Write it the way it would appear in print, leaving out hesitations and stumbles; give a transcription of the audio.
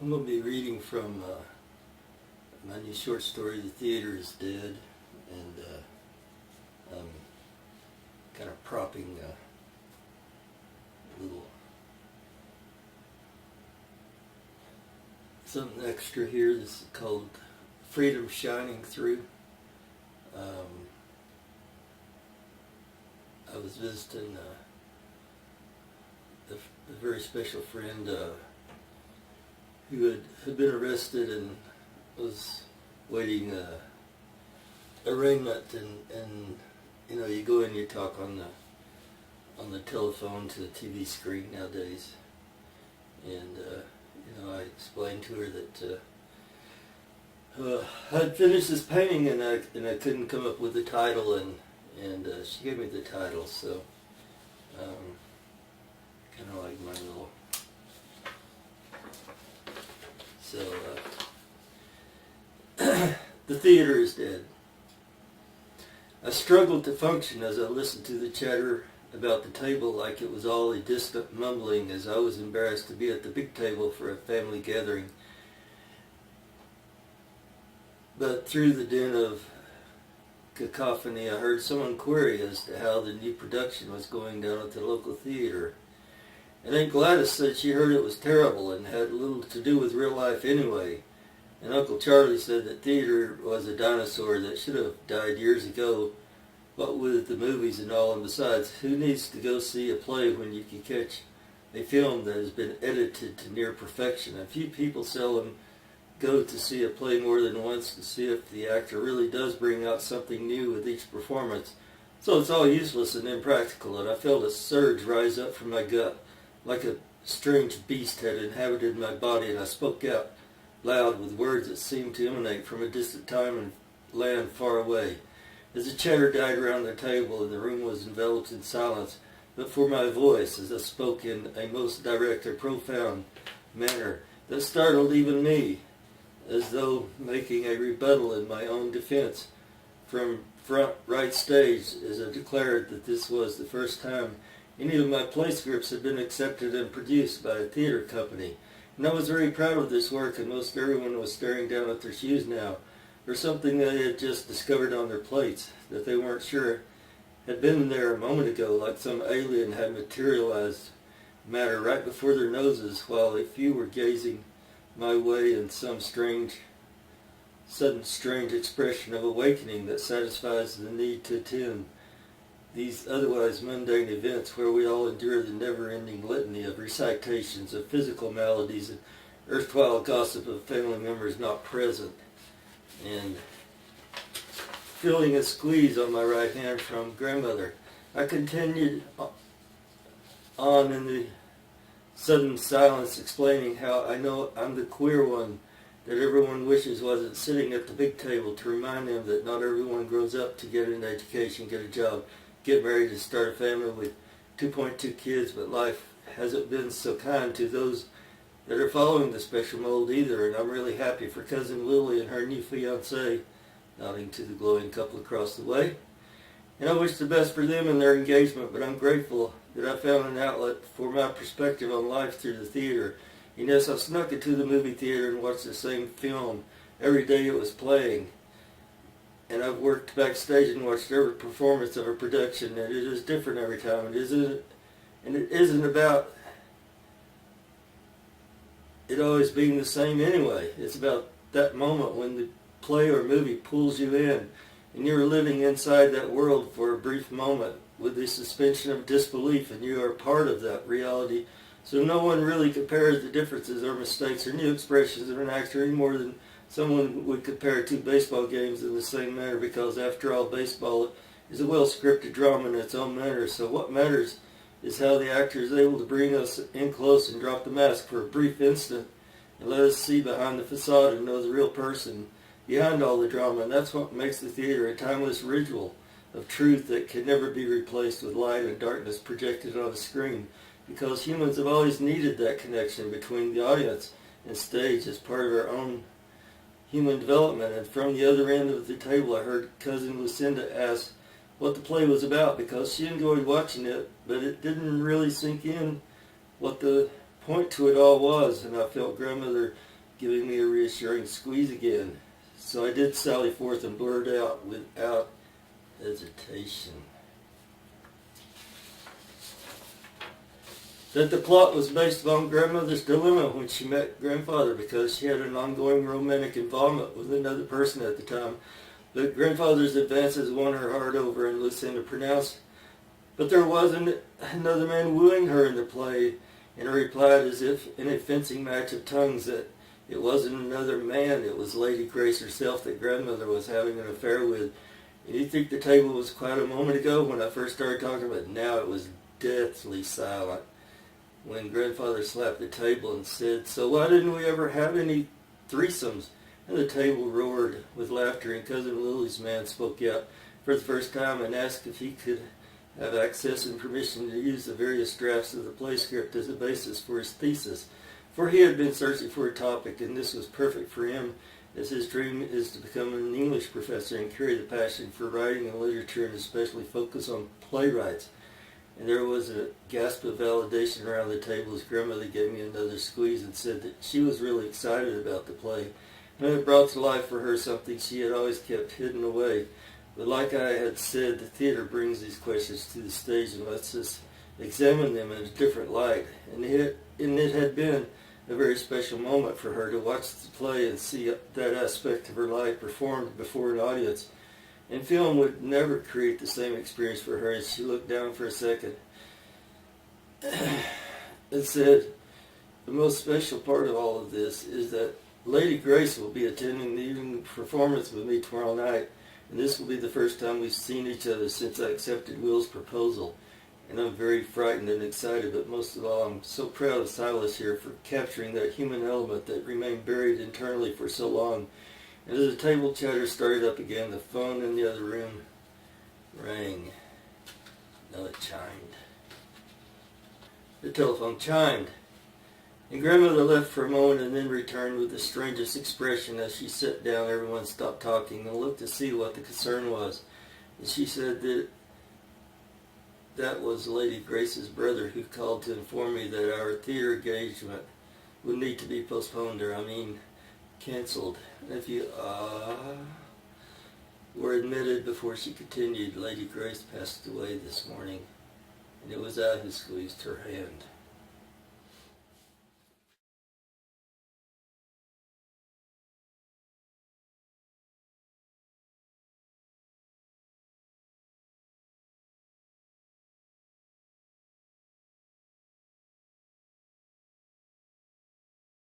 I'm going to be reading from my new short story, The Theater is Dead, and I'm kind of propping a little something extra here. This is called Freedom Shining Through. I was visiting a very special friend who had been arrested and was waiting arraignment, and you know, you go in, you talk on the telephone to the TV screen nowadays, and you know, I explained to her that I'd finished this painting and I couldn't come up with the title, and she gave me the title, so kind of like my little. So, The Theater is Dead. I struggled to function as I listened to the chatter about the table like it was all a distant mumbling, as I was embarrassed to be at the big table for a family gathering. But through the din of cacophony, I heard someone query as to how the new production was going down at the local theater. And Aunt Gladys said she heard it was terrible and had little to do with real life anyway. And Uncle Charlie said that theater was a dinosaur that should have died years ago, what with the movies and all. And besides, who needs to go see a play when you can catch a film that has been edited to near perfection? A few people seldom go to see a play more than once to see if the actor really does bring out something new with each performance. So it's all useless and impractical, and I felt a surge rise up from my gut, like a strange beast had inhabited my body, and I spoke out loud with words that seemed to emanate from a distant time and land far away. As the chatter died around the table and the room was enveloped in silence, but for my voice as I spoke in a most direct and profound manner that startled even me, as though making a rebuttal in my own defense, from front right stage, as I declared that this was the first time any of my play scripts had been accepted and produced by a theater company. And I was very proud of this work, and most everyone was staring down at their shoes now, or something they had just discovered on their plates, that they weren't sure had been there a moment ago, like some alien had materialized matter right before their noses, while a few were gazing my way in some sudden strange expression of awakening that satisfies the need to attend these otherwise mundane events where we all endure the never-ending litany of recitations of physical maladies and erstwhile gossip of family members not present. And feeling a squeeze on my right hand from grandmother, I continued on in the sudden silence, explaining how I know I'm the queer one that everyone wishes wasn't sitting at the big table, to remind them that not everyone grows up to get an education, get a job, get married, and start a family with 2.2 kids, but life hasn't been so kind to those that are following the special mold either, and I'm really happy for Cousin Lily and her new fiancé, nodding to the glowing couple across the way. And I wish the best for them in their engagement, but I'm grateful that I found an outlet for my perspective on life through the theater. And yes, I've snuck into the movie theater and watched the same film every day it was playing. And I've worked backstage and watched every performance of a production, and it is different every time. It isn't about it always being the same anyway. It's about that moment when the play or movie pulls you in, and you're living inside that world for a brief moment with the suspension of disbelief, and you are part of that reality. So no one really compares the differences or mistakes or new expressions of an actor any more than someone would compare two baseball games in the same manner, because after all, baseball is a well-scripted drama in its own manner. So what matters is how the actor is able to bring us in close and drop the mask for a brief instant and let us see behind the facade and know the real person behind all the drama. And that's what makes the theater a timeless ritual of truth that can never be replaced with light and darkness projected on a screen, because humans have always needed that connection between the audience and stage as part of our own human development. And from the other end of the table, I heard Cousin Lucinda ask what the play was about, because she enjoyed watching it, but it didn't really sink in what the point to it all was. And I felt grandmother giving me a reassuring squeeze again. So I did sally forth and blurt out without hesitation that the plot was based upon grandmother's dilemma when she met grandfather, because she had an ongoing romantic involvement with another person at the time. But grandfather's advances won her heart over, and Lucinda pronounced, "But there wasn't another man wooing her in the play," and replied as if in a fencing match of tongues that it wasn't another man, it was Lady Grace herself that grandmother was having an affair with. And you think the table was quiet a moment ago when I first started talking, but now it was deathly silent when grandfather slapped the table and said, "So why didn't we ever have any threesomes?" And the table roared with laughter, and Cousin Lily's man spoke out for the first time and asked if he could have access and permission to use the various drafts of the play script as a basis for his thesis, for he had been searching for a topic, and this was perfect for him, as his dream is to become an English professor and carry the passion for writing and literature, and especially focus on playwrights. And there was a gasp of validation around the table as grandmother gave me another squeeze and said that she was really excited about the play, and it brought to life for her something she had always kept hidden away. But like I had said, the theater brings these questions to the stage and lets us examine them in a different light. And it had been a very special moment for her to watch the play and see that aspect of her life performed before an audience. And film would never create the same experience for her. And she looked down for a second and said, "The most special part of all of this is that Lady Grace will be attending the evening performance with me tomorrow night. And this will be the first time we've seen each other since I accepted Will's proposal. And I'm very frightened and excited, but most of all, I'm so proud of Silas here for capturing that human element that remained buried internally for so long." And as the table chatter started up again, the phone in the other room rang. No, it chimed. The telephone chimed. And grandmother left for a moment and then returned with the strangest expression. As she sat down, everyone stopped talking and looked to see what the concern was. And she said that was Lady Grace's brother, who called to inform me that our theater engagement would need to be postponed, canceled. And if you were admitted before she continued, Lady Grace passed away this morning, and it was I who squeezed her hand.